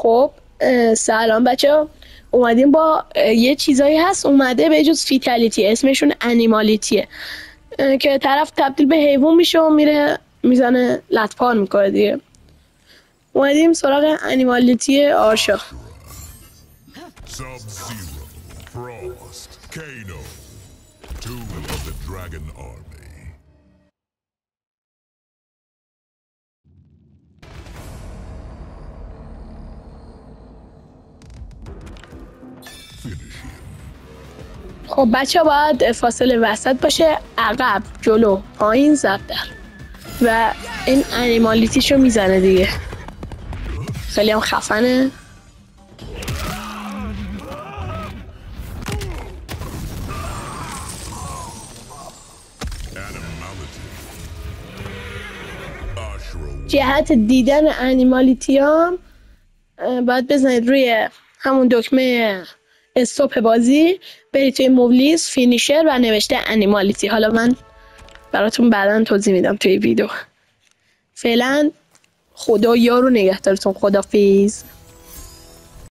خب سلام بچه، اومدیم با یه چیزایی هست اومده به جز فیتالیتی، اسمشون انیمالیتیه که طرف تبدیل به حیوان میشه و میره میزنه لطپان میکنه دیگه. اومدیم سراغ انیمالیتی آرشا. Sub-Zero, Frost, Kano, two of the Dragon Army. Finish him. خب بچه باید فاصله وسط باشه، عقب، جلو، پایین، زبدر و این انیمالیتیشو میزنه دیگه. خیلی هم خفنه. جهت دیدن انیمالیتی ها باید بزنید روی همون دکمه استاپ بازی، برید توی موبلیز فینیشر و نوشته انیمالیتی. حالا من براتون بعدا توضیح میدم توی ویدیو. فعلا خدا یارو نگهدارتون. خدافیز.